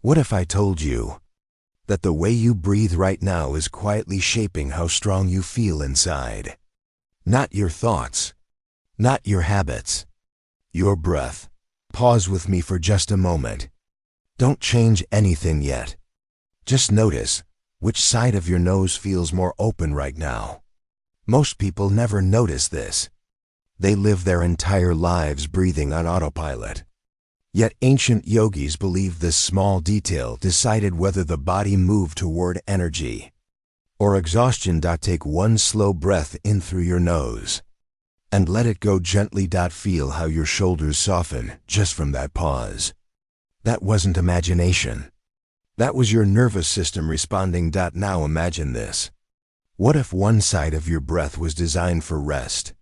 What if I told you that the way you breathe right now is quietly shaping how strong you feel inside? Not your thoughts, not your habits, your breath. Pause with me for just a moment. Don't change anything yet. Just notice which side of your nose feels more open right now. Most people never notice this. They live their entire lives breathing on autopilot. Yet ancient yogis believed this small detail decided whether the body moved toward energy or exhaustion. Take one slow breath in through your nose and let it go gently. Feel how your shoulders soften just from that pause. That wasn't imagination. That was your nervous system responding. Now imagine this. What if one side of your breath was designed for rest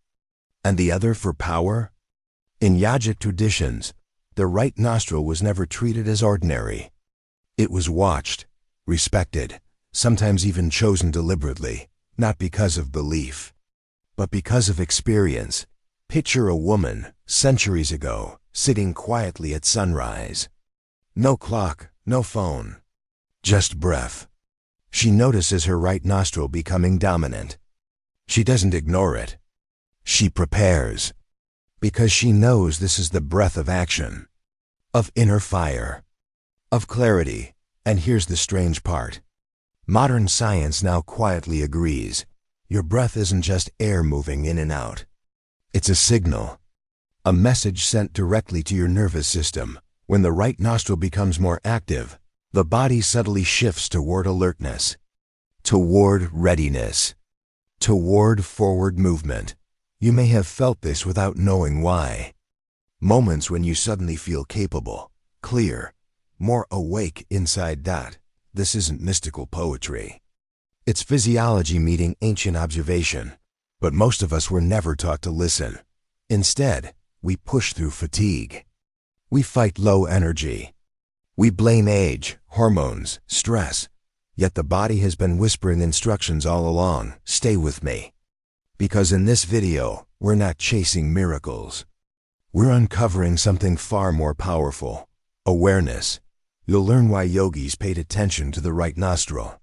and the other for power? In yogic traditions, the right nostril was never treated as ordinary. It was watched, respected, sometimes even chosen deliberately, not because of belief, but because of experience. Picture a woman, centuries ago, sitting quietly at sunrise. No clock, no phone, just breath. She notices her right nostril becoming dominant. She doesn't ignore it. She prepares, because she knows this is the breath of action, of inner fire, of clarity. And here's the strange part. Modern science now quietly agrees. Your breath isn't just air moving in and out. It's a signal, a message sent directly to your nervous system. When the right nostril becomes more active, the body subtly shifts toward alertness, toward readiness, toward forward movement. You may have felt this without knowing why. Moments when you suddenly feel capable, clear, more awake inside. This isn't mystical poetry. It's physiology meeting ancient observation. But most of us were never taught to listen. Instead, we push through fatigue. We fight low energy. We blame age, hormones, stress. Yet the body has been whispering instructions all along. Stay with me. Because in this video, we're not chasing miracles. We're uncovering something far more powerful: awareness. You'll learn why yogis paid attention to the right nostril,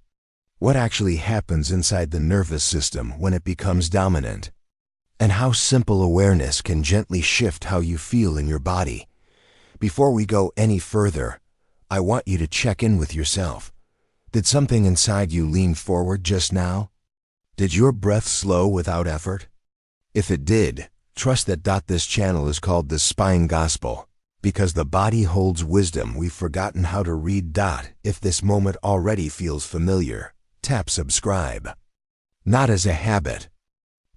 what actually happens inside the nervous system when it becomes dominant, and how simple awareness can gently shift how you feel in your body. Before we go any further, I want you to check in with yourself. Did something inside you lean forward just now? Did your breath slow without effort? If it did, trust that. This channel is called the Spine Gospel, because the body holds wisdom we've forgotten how to read. If this moment already feels familiar, tap subscribe. Not as a habit,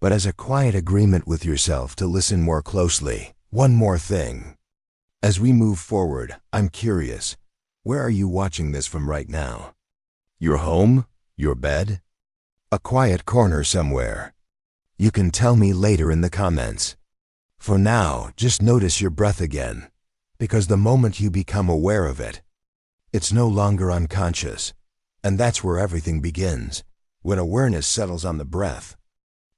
but as a quiet agreement with yourself to listen more closely. One more thing. As we move forward, I'm curious, where are you watching this from right now? Your home? Your bed? A quiet corner somewhere? You can tell me later in the comments. For now, just notice your breath again, because the moment you become aware of it, it's no longer unconscious. And that's where everything begins. When awareness settles on the breath,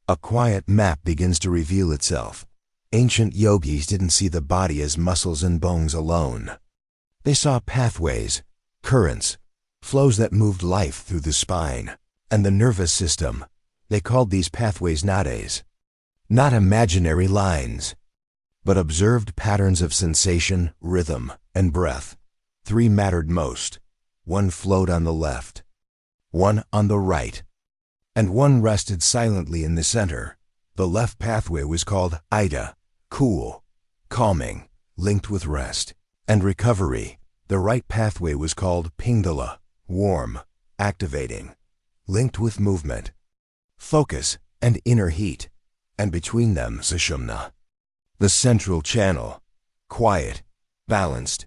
a quiet map begins to reveal itself. Ancient yogis didn't see the body as muscles and bones alone. They saw pathways, currents, flows that moved life through the spine and the nervous system. They called these pathways nadis. Not imaginary lines, but observed patterns of sensation, rhythm, and breath. 3 mattered most. 1 flowed on the left, 1 on the right, and 1 rested silently in the center. The left pathway was called Ida, cool, calming, linked with rest and recovery. The right pathway was called Pingala, warm, activating, linked with movement, focus, and inner heat. And between them, Sushumna, the central channel, quiet, balanced,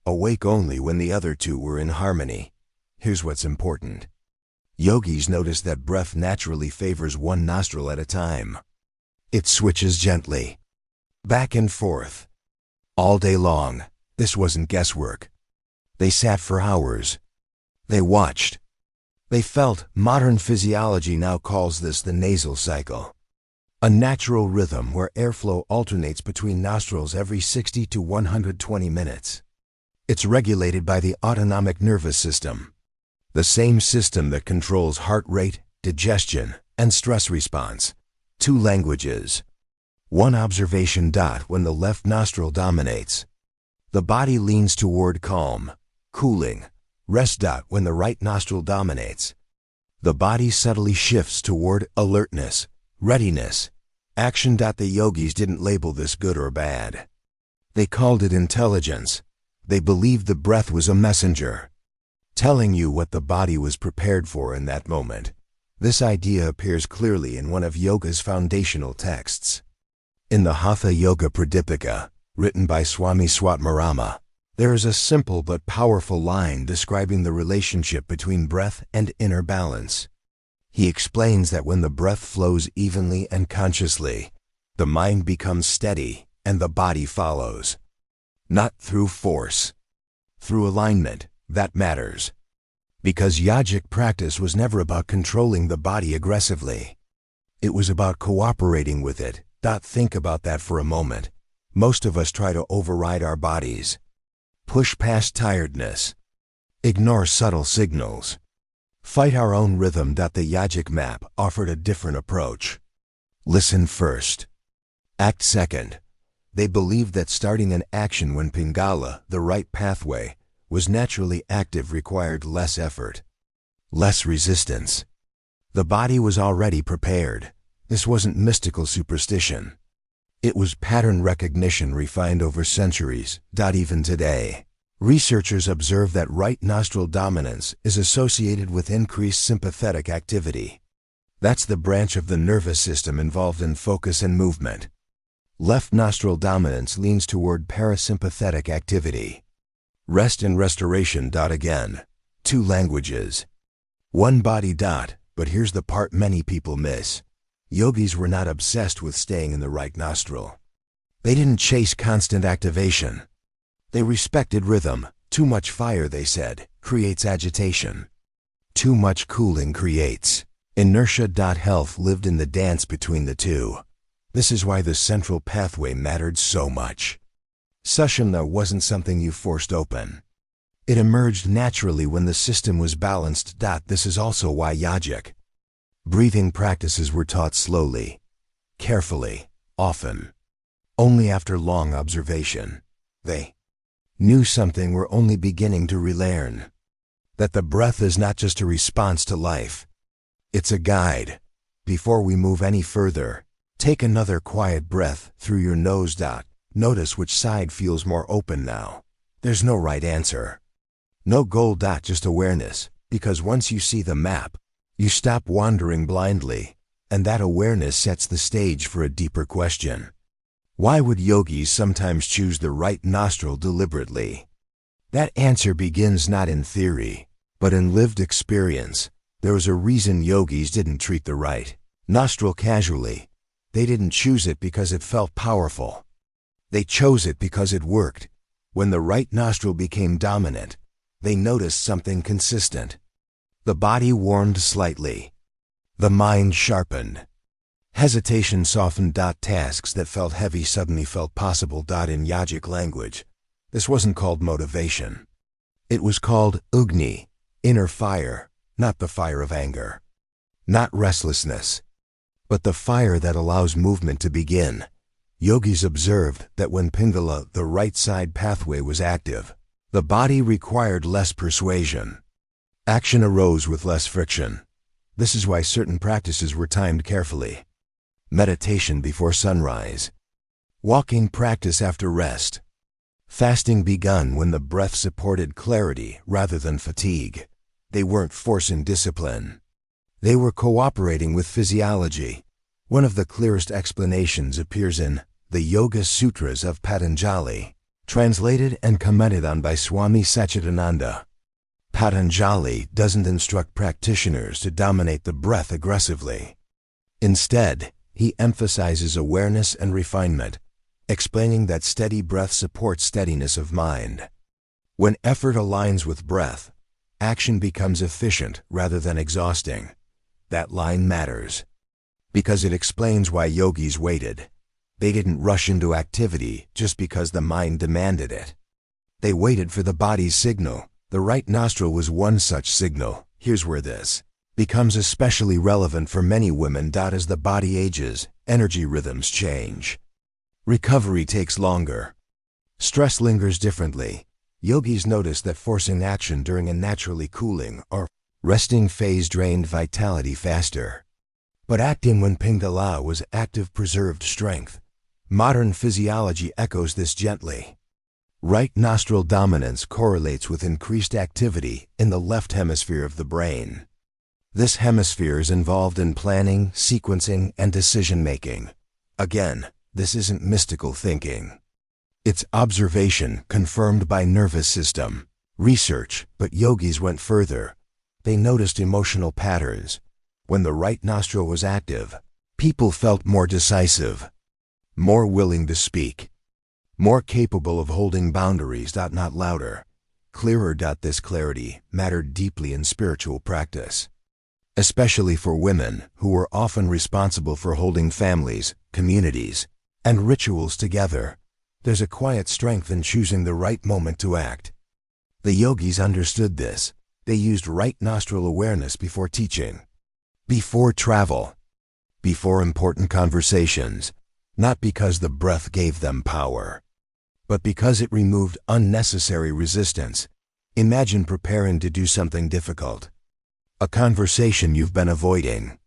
awake only when the other 2 were in harmony. Here's what's important. Yogis notice that breath naturally favors one nostril at a time. It switches gently, back and forth, all day long. This wasn't guesswork. They sat for hours. They watched. They felt. Modern physiology now calls this the nasal cycle, a natural rhythm where airflow alternates between nostrils every 60 to 120 minutes. It's regulated by the autonomic nervous system, the same system that controls heart rate, digestion, and stress response. 2 languages. 1 observation. When the left nostril dominates, the body leans toward calm, cooling, rest. When the right nostril dominates, the body subtly shifts toward alertness, readiness, action. The yogis didn't label this good or bad. They called it intelligence. They believed the breath was a messenger, telling you what the body was prepared for in that moment. This idea appears clearly in one of yoga's foundational texts. In the Hatha Yoga Pradipika, written by Swami Swatmarama, there is a simple but powerful line describing the relationship between breath and inner balance. He explains that when the breath flows evenly and consciously, the mind becomes steady and the body follows. Not through force, through alignment. That matters. Because yogic practice was never about controlling the body aggressively. It was about cooperating with it. Think about that for a moment. Most of us try to override our bodies, push past tiredness, ignore subtle signals, fight our own rhythm. The yogic map offered a different approach. Listen first, act second. They believed that starting an action when Pingala, the right pathway, was naturally active required less effort, less resistance. The body was already prepared. This wasn't mystical superstition. It was pattern recognition refined over centuries. Even today, researchers observe that right nostril dominance is associated with increased sympathetic activity. That's the branch of the nervous system involved in focus and movement. Left nostril dominance leans toward parasympathetic activity. Rest and restoration. Again, 2 languages. 1 body. But here's the part many people miss. Yogis were not obsessed with staying in the right nostril. They didn't chase constant activation. They respected rhythm. Too much fire, they said, creates agitation. Too much cooling creates inertia. Health lived in the dance between the two. This is why the central pathway mattered so much. Sushumna wasn't something you forced open. It emerged naturally when the system was balanced. This is also why yogic breathing practices were taught slowly, carefully, often. Only after long observation. They knew something we're only beginning to relearn. That the breath is not just a response to life. It's a guide. Before we move any further, take another quiet breath through your nose. Notice which side feels more open now. There's no right answer. No goal. Just awareness. Because once you see the map, you stop wandering blindly, and that awareness sets the stage for a deeper question. Why would yogis sometimes choose the right nostril deliberately? That answer begins not in theory, but in lived experience. There was a reason yogis didn't treat the right nostril casually. They didn't choose it because it felt powerful. They chose it because it worked. When the right nostril became dominant, they noticed something consistent. The body warmed slightly. The mind sharpened. Hesitation softened. Tasks that felt heavy suddenly felt possible. In yogic language, this wasn't called motivation. It was called ugni, inner fire, not the fire of anger, not restlessness, but the fire that allows movement to begin. Yogis observed that when Pingala, the right side pathway, was active, the body required less persuasion. Action arose with less friction. This is why certain practices were timed carefully. Meditation before sunrise. Walking practice after rest. Fasting begun when the breath supported clarity rather than fatigue. They weren't forcing discipline. They were cooperating with physiology. One of the clearest explanations appears in the Yoga Sutras of Patanjali, translated and commented on by Swami Satchidananda. Patanjali doesn't instruct practitioners to dominate the breath aggressively. Instead, he emphasizes awareness and refinement, explaining that steady breath supports steadiness of mind. When effort aligns with breath, action becomes efficient rather than exhausting. That line matters, because it explains why yogis waited. They didn't rush into activity just because the mind demanded it. They waited for the body's signal. The right nostril was one such signal. Here's where this becomes especially relevant for many women. As the body ages, energy rhythms change. Recovery takes longer. Stress lingers differently. Yogis noticed that forcing action during a naturally cooling or resting phase drained vitality faster. But acting when Pingala was active preserved strength. Modern physiology echoes this gently. Right nostril dominance correlates with increased activity in the left hemisphere of the brain. This hemisphere is involved in planning, sequencing, and decision-making. Again, this isn't mystical thinking. It's observation confirmed by nervous system research, but yogis went further. They noticed emotional patterns. When the right nostril was active, people felt more decisive, more willing to speak, more capable of holding boundaries. Not louder, clearer. This clarity mattered deeply in spiritual practice, especially for women who were often responsible for holding families, communities, and rituals together. There's a quiet strength in choosing the right moment to act. The yogis understood this. They used right nostril awareness before teaching, before travel, before important conversations, not because the breath gave them power, but because it removed unnecessary resistance. Imagine preparing to do something difficult. A conversation you've been avoiding.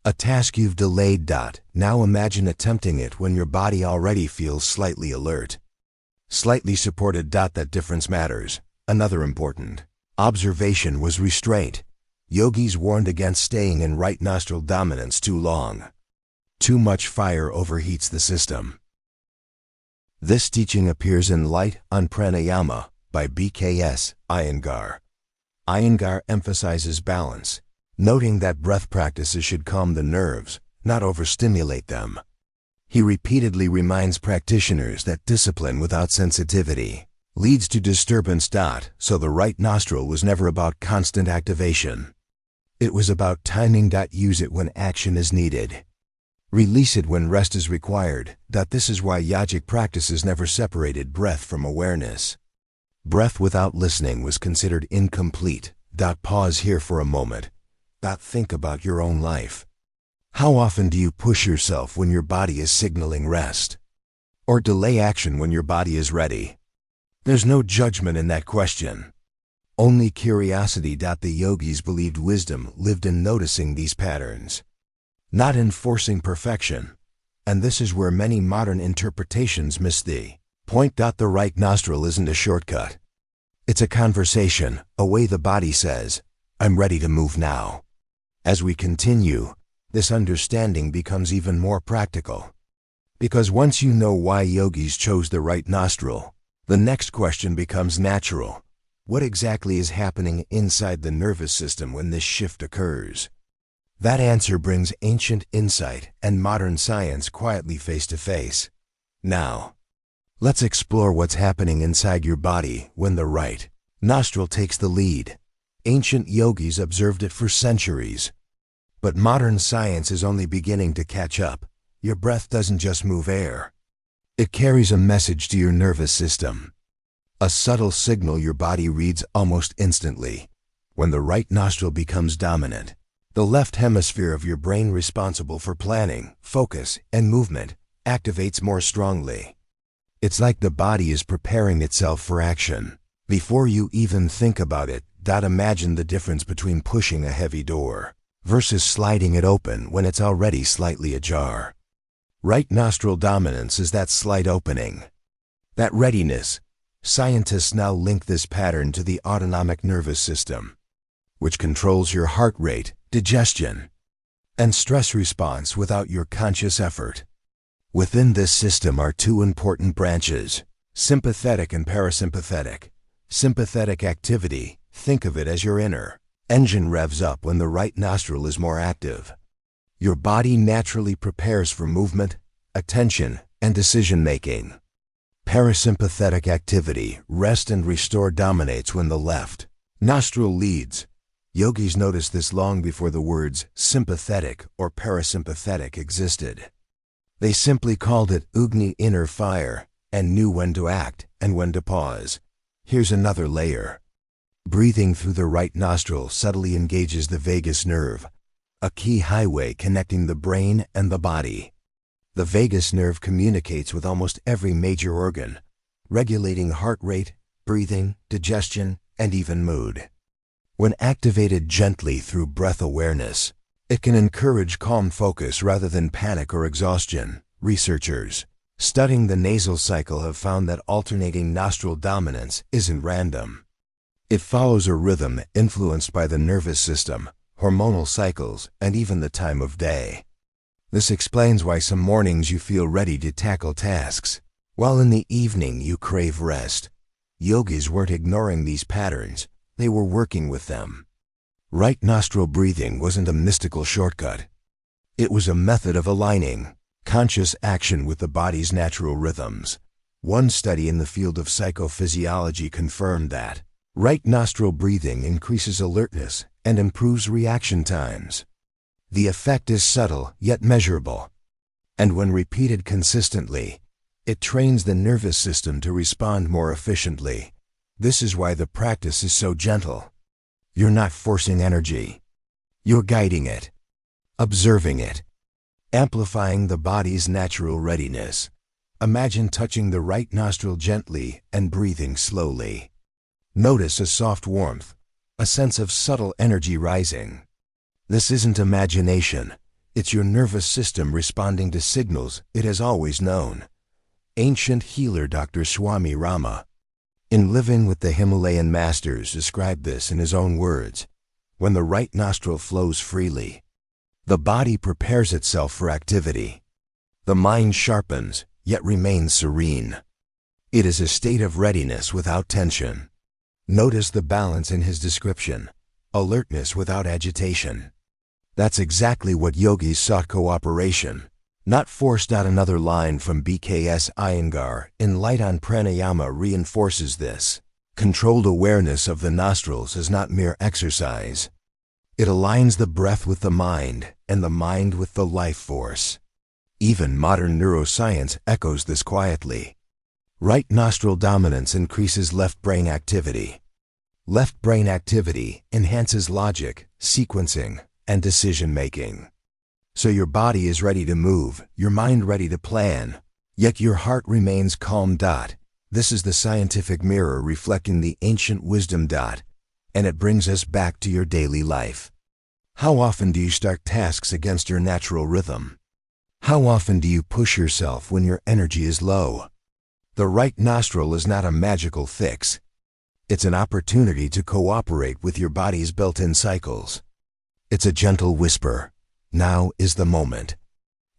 A task you've delayed. Now imagine attempting it when your body already feels slightly alert, slightly supported. That difference matters. Another important observation was restraint. Yogis warned against staying in right nostril dominance too long. Too much fire overheats the system. This teaching appears in Light on Pranayama by B.K.S. Iyengar. Iyengar emphasizes balance, noting that breath practices should calm the nerves, not overstimulate them. He repeatedly reminds practitioners that discipline without sensitivity leads to disturbance. So the right nostril was never about constant activation. It was about timing. Use it when action is needed. Release it when rest is required. This is why yogic practices never separated breath from awareness. Breath without listening was considered incomplete. Pause here for a moment. Think about your own life. How often do you push yourself when your body is signaling rest? Or delay action when your body is ready? There's no judgment in that question. Only curiosity. The yogis believed wisdom lived in noticing these patterns, not in forcing perfection. And this is where many modern interpretations miss the point. The right nostril isn't a shortcut. It's a conversation, a way the body says, I'm ready to move now. As we continue, this understanding becomes even more practical. Because once you know why yogis chose the right nostril, the next question becomes natural. What exactly is happening inside the nervous system when this shift occurs? That answer brings ancient insight and modern science quietly face to face. Now, let's explore what's happening inside your body when the right nostril takes the lead. Ancient yogis observed it for centuries. But modern science is only beginning to catch up. Your breath doesn't just move air. It carries a message to your nervous system. A subtle signal your body reads almost instantly. When the right nostril becomes dominant, the left hemisphere of your brain responsible for planning, focus, and movement activates more strongly. It's like the body is preparing itself for action. Before you even think about it, imagine the difference between pushing a heavy door versus sliding it open when it's already slightly ajar. Right nostril dominance is that slight opening, that readiness. Scientists now link this pattern to the autonomic nervous system, which controls your heart rate, digestion, and stress response without your conscious effort. Within this system are two important branches, sympathetic and parasympathetic. Sympathetic activity, think of it as your inner engine revs up when the right nostril is more active. Your body naturally prepares for movement, attention, and decision-making. Parasympathetic activity, rest and restore, dominates when the left nostril leads. Yogis noticed this long before the words sympathetic or parasympathetic existed. They simply called it Agni, inner fire, and knew when to act and when to pause. Here's another layer. Breathing through the right nostril subtly engages the vagus nerve, a key highway connecting the brain and the body. The vagus nerve communicates with almost every major organ, regulating heart rate, breathing, digestion, and even mood. When activated gently through breath awareness, it can encourage calm focus rather than panic or exhaustion. Researchers studying the nasal cycle have found that alternating nostril dominance isn't random. It follows a rhythm influenced by the nervous system, hormonal cycles, and even the time of day. This explains why some mornings you feel ready to tackle tasks, while in the evening you crave rest. Yogis weren't ignoring these patterns, they were working with them. Right nostril breathing wasn't a mystical shortcut. It was a method of aligning conscious action with the body's natural rhythms. One study in the field of psychophysiology confirmed that right nostril breathing increases alertness and improves reaction times. The effect is subtle yet measurable, and when repeated consistently, it trains the nervous system to respond more efficiently. This is why the practice is so gentle. You're not forcing energy. You're guiding it, observing it, amplifying the body's natural readiness. Imagine touching the right nostril gently and breathing slowly. Notice a soft warmth, a sense of subtle energy rising. This isn't imagination. It's your nervous system responding to signals it has always known. Ancient healer Dr. Swami Rama, in Living with the Himalayan Masters, described this in his own words. When the right nostril flows freely, the body prepares itself for activity. The mind sharpens, yet remains serene. It is a state of readiness without tension. Notice the balance in his description, alertness without agitation. That's exactly what yogis sought: cooperation, not forced. Another line from BKS Iyengar in Light on Pranayama reinforces this. Controlled awareness of the nostrils is not mere exercise. It aligns the breath with the mind and the mind with the life force. Even modern neuroscience echoes this quietly. Right nostril dominance increases left brain activity. Left brain activity enhances logic, sequencing, and decision-making. So your body is ready to move, your mind ready to plan, yet your heart remains calm. This is the scientific mirror reflecting the ancient wisdom. And it brings us back to your daily life. How often do you start tasks against your natural rhythm? How often do you push yourself when your energy is low? The right nostril is not a magical fix. It's an opportunity to cooperate with your body's built-in cycles. It's a gentle whisper. Now is the moment.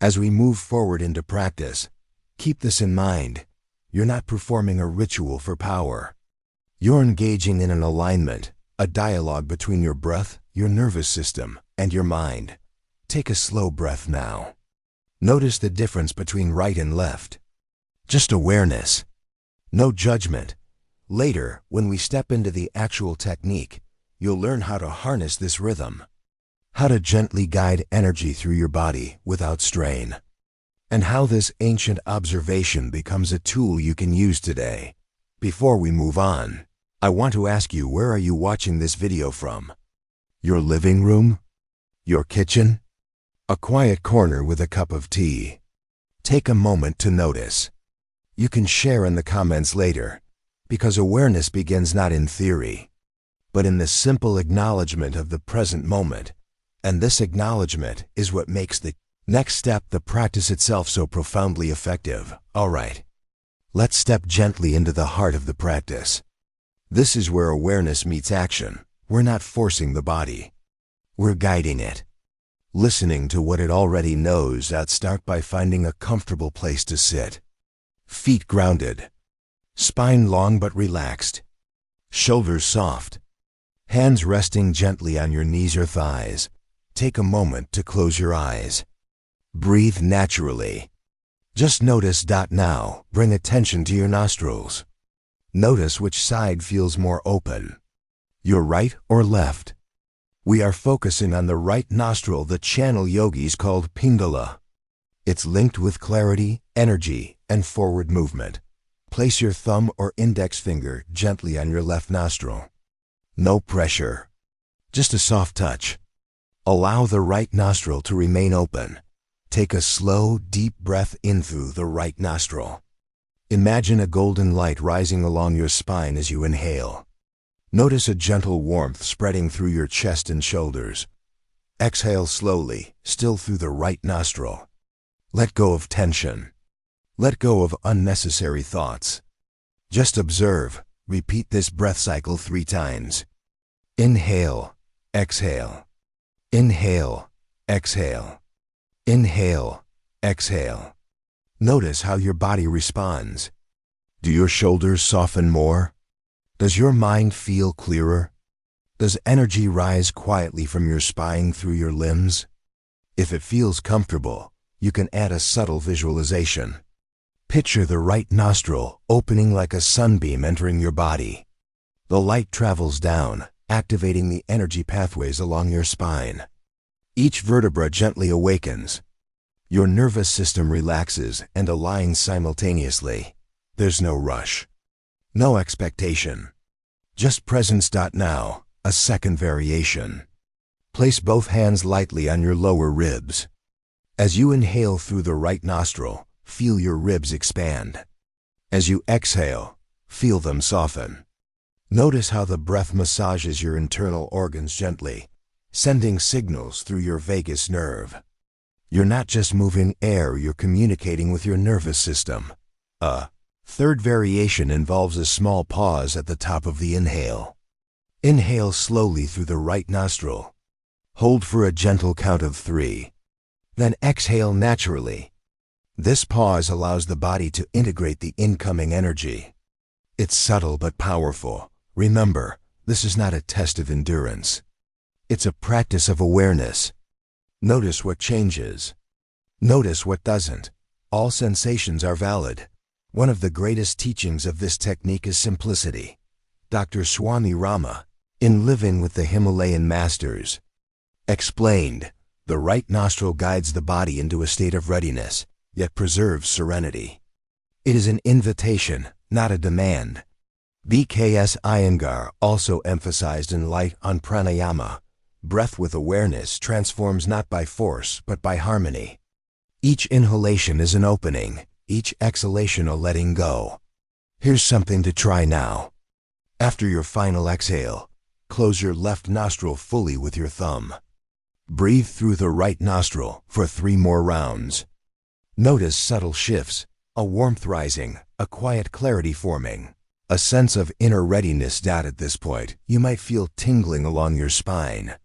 As we move forward into practice, keep this in mind. You're not performing a ritual for power. You're engaging in an alignment, a dialogue between your breath, your nervous system, and your mind. Take a slow breath now. Notice the difference between right and left. Just awareness. No judgment. Later, when we step into the actual technique, you'll learn how to harness this rhythm, how to gently guide energy through your body without strain, and how this ancient observation becomes a tool you can use today. Before we move on, I want to ask you, where are you watching this video from? Your living room? Your kitchen? A quiet corner with a cup of tea? Take a moment to notice. You can share in the comments later, because awareness begins not in theory, but in the simple acknowledgement of the present moment. And this acknowledgement is what makes the next step, the practice itself, so profoundly effective. All right, let's step gently into the heart of the practice. This is where awareness meets action. We're not forcing the body. We're guiding it, listening to what it already knows. Start by finding a comfortable place to sit. Feet grounded, spine long but relaxed, shoulders soft, hands resting gently on your knees or thighs. Take a moment to close your eyes. Breathe naturally. Just notice. Now, bring attention to your nostrils. Notice which side feels more open, your right or left. We are focusing on the right nostril, the channel yogis called Pingala. It's linked with clarity, energy, and forward movement. Place your thumb or index finger gently on your left nostril. No pressure, just a soft touch. Allow the right nostril to remain open. Take a slow, deep breath in through the right nostril. Imagine a golden light rising along your spine as you inhale. Notice a gentle warmth spreading through your chest and shoulders. Exhale slowly, still through the right nostril. Let go of tension. Let go of unnecessary thoughts. Just observe. Repeat this breath cycle 3 times. Inhale, exhale. Inhale, exhale. Inhale, exhale. Notice how your body responds. Do your shoulders soften more? Does your mind feel clearer? Does energy rise quietly from your spine through your limbs? If it feels comfortable, you can add a subtle visualization. Picture the right nostril opening like a sunbeam entering your body. The light travels down, activating the energy pathways along your spine. Each vertebra gently awakens. Your nervous system relaxes and aligns simultaneously. There's no rush. No expectation. Just presence. Now, a second variation. Place both hands lightly on your lower ribs. As you inhale through the right nostril, feel your ribs expand. As you exhale, feel them soften. Notice how the breath massages your internal organs gently, sending signals through your vagus nerve. You're not just moving air, you're communicating with your nervous system. A third variation involves a small pause at the top of the inhale. Inhale slowly through the right nostril. Hold for a gentle count of 3. Then exhale naturally. This pause allows the body to integrate the incoming energy. It's subtle but powerful. Remember, this is not a test of endurance. It's a practice of awareness. Notice what changes. Notice what doesn't. All sensations are valid. One of the greatest teachings of this technique is simplicity. Dr. Swami Rama, in Living with the Himalayan Masters, explained, the right nostril guides the body into a state of readiness, yet preserves serenity. It is an invitation, not a demand. B.K.S. Iyengar also emphasized in Light on Pranayama, breath with awareness transforms not by force but by harmony. Each inhalation is an opening, each exhalation a letting go. Here's something to try now. After your final exhale, close your left nostril fully with your thumb. Breathe through the right nostril for 3 more rounds. Notice subtle shifts, a warmth rising, a quiet clarity forming, a sense of inner readiness. At this point, you might feel tingling along your spine,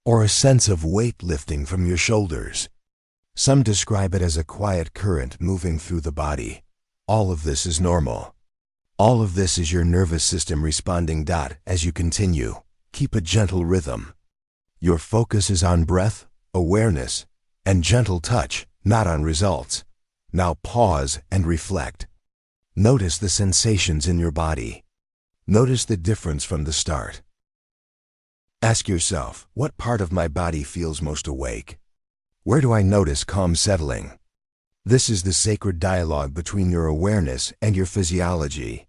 or a sense of weight lifting from your shoulders. Some describe it as a quiet current moving through the body. All of this is normal. All of this is your nervous system responding. As you continue, keep a gentle rhythm. Your focus is on breath, awareness, and gentle touch, not on results. Now pause and reflect. Notice the sensations in your body. Notice the difference from the start. Ask yourself, what part of my body feels most awake? Where do I notice calm settling? This is the sacred dialogue between your awareness and your physiology.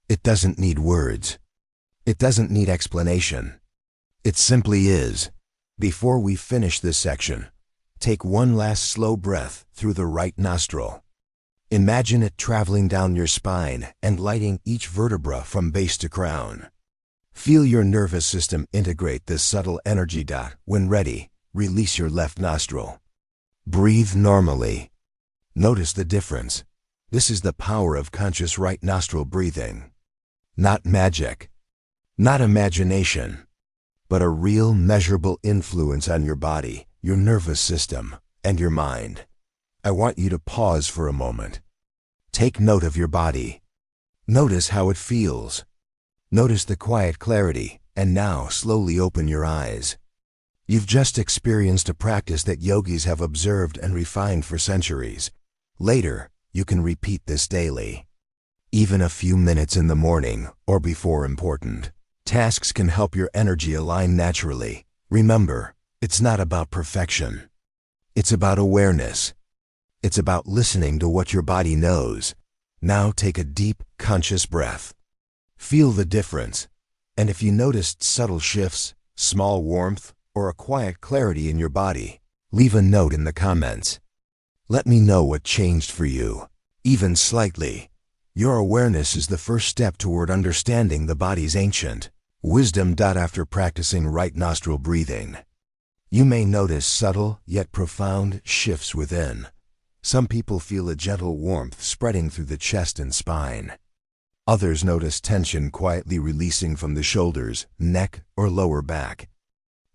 It doesn't need words. It doesn't need explanation. It simply is. Before we finish this section, take one last slow breath through the right nostril. Imagine it traveling down your spine and lighting each vertebra from base to crown. Feel your nervous system integrate this subtle energy. When ready, release your left nostril. Breathe normally. Notice the difference. This is the power of conscious right nostril breathing. Not magic, not imagination, but a real measurable influence on your body, your nervous system, and your mind. I want you to pause for a moment. Take note of your body. Notice how it feels. Notice the quiet clarity, and now slowly open your eyes. You've just experienced a practice that yogis have observed and refined for centuries. Later, you can repeat this daily. Even a few minutes in the morning or before important tasks can help your energy align naturally. Remember, it's not about perfection. It's about awareness. It's about listening to what your body knows. Now take a deep, conscious breath. Feel the difference, and if you noticed subtle shifts, small warmth, or a quiet clarity in your body, leave a note in the comments. Let me know what changed for you, even slightly. Your awareness is the first step toward understanding the body's ancient wisdom. After practicing right nostril breathing, you may notice subtle yet profound shifts within. Some people feel a gentle warmth spreading through the chest and spine. Others notice tension quietly releasing from the shoulders, neck, or lower back.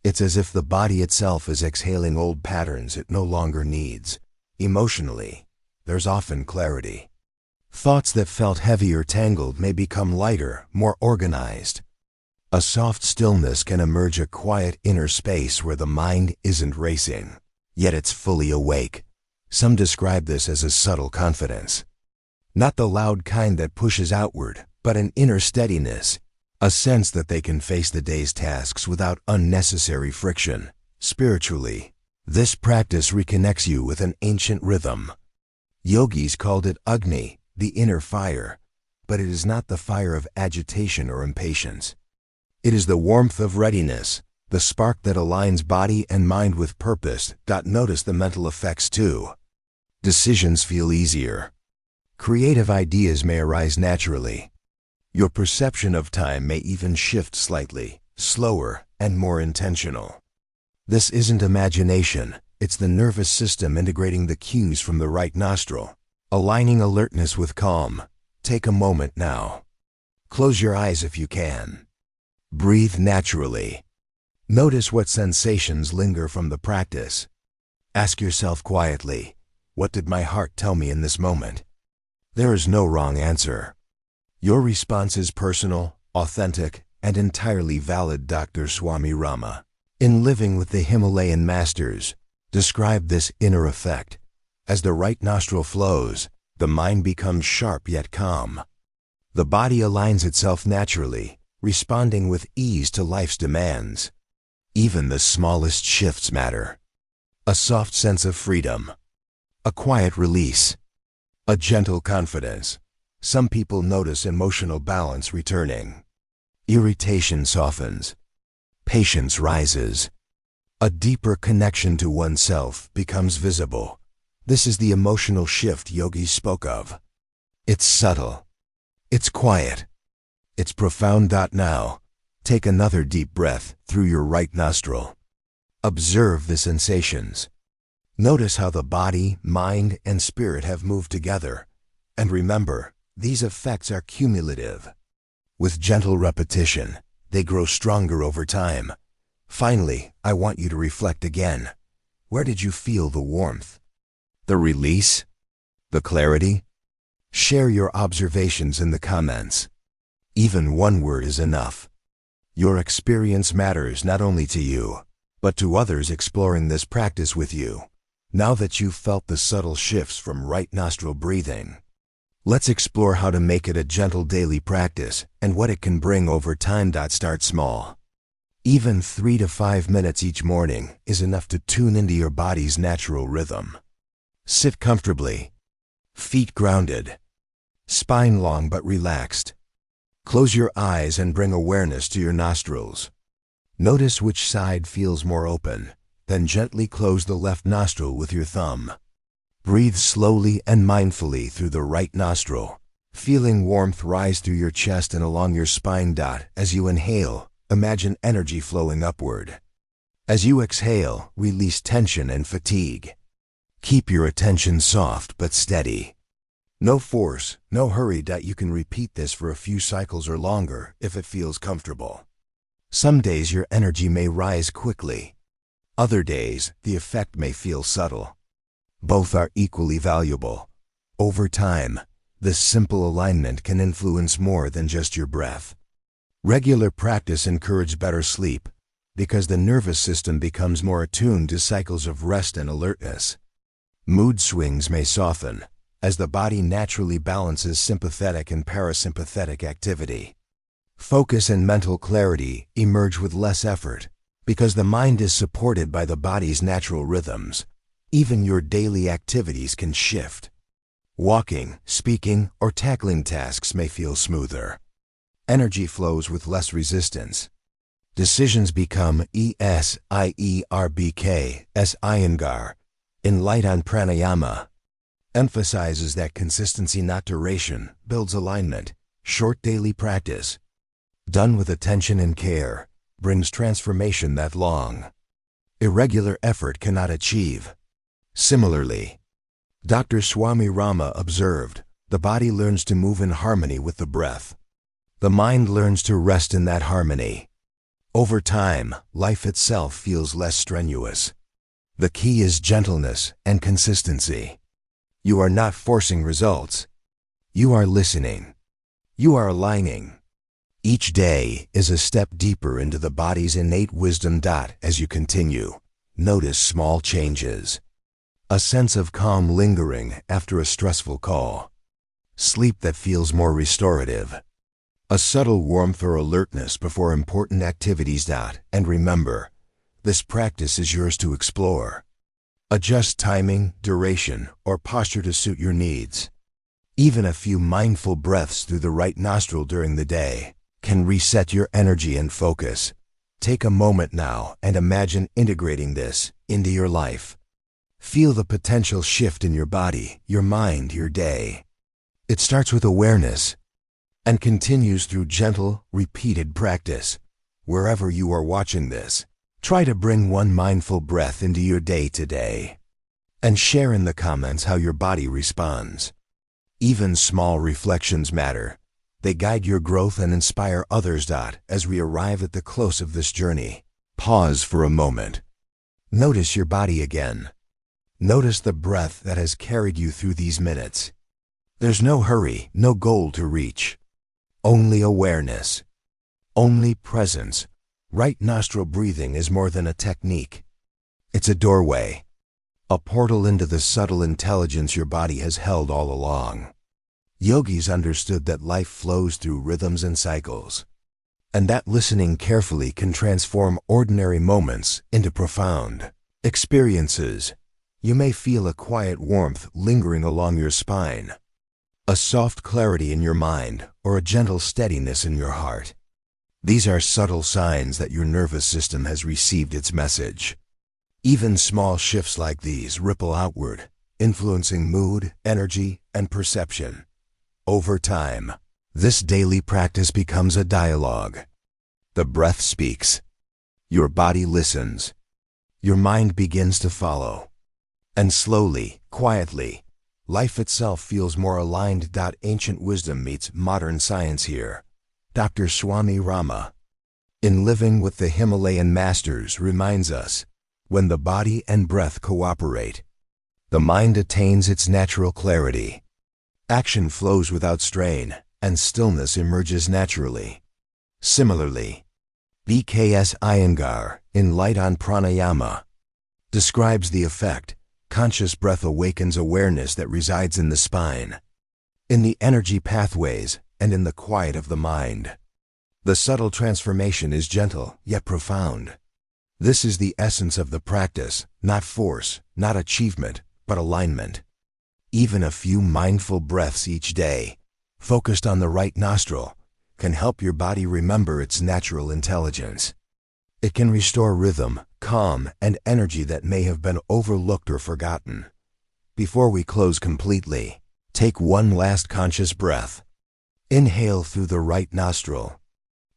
It's as if the body itself is exhaling old patterns it no longer needs. Emotionally, there's often clarity. Thoughts that felt heavy or tangled may become lighter, more organized. A soft stillness can emerge, a quiet inner space where the mind isn't racing, yet it's fully awake. Some describe this as a subtle confidence. Not the loud kind that pushes outward, but an inner steadiness, a sense that they can face the day's tasks without unnecessary friction. Spiritually, this practice reconnects you with an ancient rhythm. Yogis called it Agni, the inner fire, but it is not the fire of agitation or impatience. It is the warmth of readiness, the spark that aligns body and mind with purpose. Notice the mental effects too. Decisions feel easier. Creative ideas may arise naturally. Your perception of time may even shift slightly, slower and more intentional. This isn't imagination, it's the nervous system integrating the cues from the right nostril, aligning alertness with calm. Take a moment now. Close your eyes if you can. Breathe naturally. Notice what sensations linger from the practice. Ask yourself quietly, what did my heart tell me in this moment? There is no wrong answer. Your response is personal, authentic, and entirely valid. Dr. Swami Rama, in Living with the Himalayan Masters, described this inner effect. As the right nostril flows, the mind becomes sharp yet calm. The body aligns itself naturally, responding with ease to life's demands. Even the smallest shifts matter. A soft sense of freedom, a quiet release, a gentle confidence. Some people notice emotional balance returning. Irritation softens. Patience rises. A deeper connection to oneself becomes visible. This is the emotional shift yogis spoke of. It's subtle. It's quiet. It's profound. Now, take another deep breath through your right nostril. Observe the sensations. Notice how the body, mind, and spirit have moved together. And remember, these effects are cumulative. With gentle repetition, they grow stronger over time. Finally, I want you to reflect again. Where did you feel the warmth? The release? The clarity? Share your observations in the comments. Even one word is enough. Your experience matters not only to you, but to others exploring this practice with you. Now that you've felt the subtle shifts from right nostril breathing, let's explore how to make it a gentle daily practice and what it can bring over time. Start small. Even 3 to 5 minutes each morning is enough to tune into your body's natural rhythm. Sit comfortably, feet grounded, spine long but relaxed. Close your eyes and bring awareness to your nostrils. Notice which side feels more open, then gently close the left nostril with your thumb. Breathe slowly and mindfully through the right nostril, feeling warmth rise through your chest and along your spine. As you inhale, imagine energy flowing upward. As you exhale, release tension and fatigue. Keep your attention soft but steady. No force, no hurry. You can repeat this for a few cycles or longer if it feels comfortable. Some days your energy may rise quickly. Other days, the effect may feel subtle. Both are equally valuable. Over time, this simple alignment can influence more than just your breath. Regular practice encourages better sleep because the nervous system becomes more attuned to cycles of rest and alertness. Mood swings may soften as the body naturally balances sympathetic and parasympathetic activity. Focus and mental clarity emerge with less effort because the mind is supported by the body's natural rhythms. Even your daily activities can shift. Walking, speaking, or tackling tasks may feel smoother. Energy flows with less resistance. Decisions become easier. Iyengar, in light on pranayama, emphasizes that consistency, not duration, builds alignment. Short daily practice, done with attention and care, brings transformation that long, irregular effort cannot achieve. Similarly, Dr. Swami Rama observed, the body learns to move in harmony with the breath. The mind learns to rest in that harmony. Over time, life itself feels less strenuous. The key is gentleness and consistency. You are not forcing results. You are listening. You are aligning. Each day is a step deeper into the body's innate wisdom. As you continue, notice small changes. A sense of calm lingering after a stressful call. Sleep that feels more restorative. A subtle warmth or alertness before important activities. And remember, this practice is yours to explore. Adjust timing, duration, or posture to suit your needs. Even a few mindful breaths through the right nostril during the day can reset your energy and focus. Take a moment now and imagine integrating this into your life. Feel the potential shift in your body, your mind, your day. It starts with awareness and continues through gentle, repeated practice. Wherever you are watching this, try to bring one mindful breath into your day today and share in the comments how your body responds. Even small reflections matter. They guide your growth and inspire others. As we arrive at the close of this journey, pause for a moment. Notice your body again. Notice the breath that has carried you through these minutes. There's no hurry, no goal to reach. Only awareness. Only presence. Right nostril breathing is more than a technique. It's a doorway. A portal into the subtle intelligence your body has held all along. Yogis understood that life flows through rhythms and cycles, and that listening carefully can transform ordinary moments into profound experiences. You may feel a quiet warmth lingering along your spine, a soft clarity in your mind, or a gentle steadiness in your heart. These are subtle signs that your nervous system has received its message. Even small shifts like these ripple outward, influencing mood, energy, and perception. Over time, this daily practice becomes a dialogue. The breath speaks. Your body listens. Your mind begins to follow. And slowly, quietly, life itself feels more aligned. Ancient wisdom meets modern science here. Dr. Swami Rama, in Living with the Himalayan Masters, reminds us, when the body and breath cooperate, the mind attains its natural clarity. Action flows without strain, and stillness emerges naturally. Similarly, B.K.S. Iyengar, in Light on Pranayama, describes the effect. Conscious breath awakens awareness that resides in the spine, in the energy pathways, and in the quiet of the mind. The subtle transformation is gentle, yet profound. This is the essence of the practice, not force, not achievement, but alignment. Even a few mindful breaths each day, focused on the right nostril, can help your body remember its natural intelligence. It can restore rhythm, calm, and energy that may have been overlooked or forgotten. Before we close completely, take one last conscious breath. Inhale through the right nostril.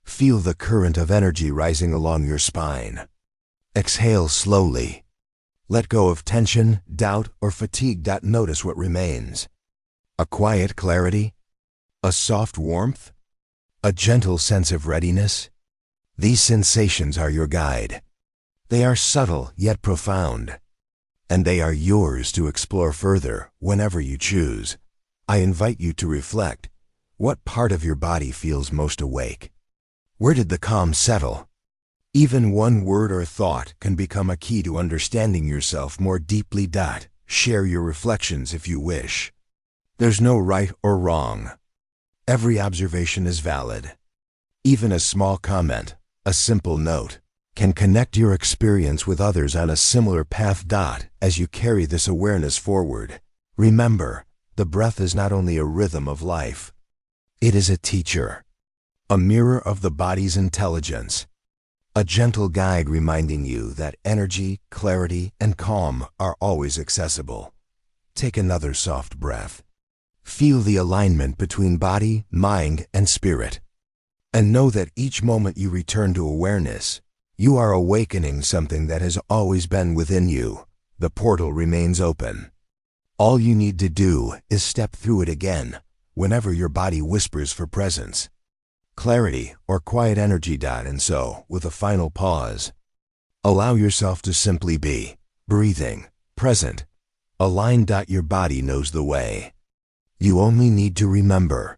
Feel the current of energy rising along your spine. Exhale slowly. Let go of tension, doubt, or fatigue. Notice what remains. A quiet clarity? A soft warmth? A gentle sense of readiness? These sensations are your guide. They are subtle yet profound, and they are yours to explore further whenever you choose. I invite you to reflect. What part of your body feels most awake? Where did the calm settle? Even one word or thought can become a key to understanding yourself more deeply. Share your reflections if you wish. There's no right or wrong. Every observation is valid. Even a small comment, a simple note, can connect your experience with others on a similar path. As you carry this awareness forward, remember, The breath is not only a rhythm of life, it is a teacher, a mirror of the body's intelligence, a gentle guide reminding you that energy, clarity, and calm are always accessible. Take another soft breath. Feel the alignment between body, mind, and spirit. And know that each moment you return to awareness, you are awakening something that has always been within you. The portal remains open. All you need to do is step through it again whenever your body whispers for presence, clarity, or quiet energy. And so, with a final pause, allow yourself to simply be, breathing, present, aligned. Your body knows the way. You only need to remember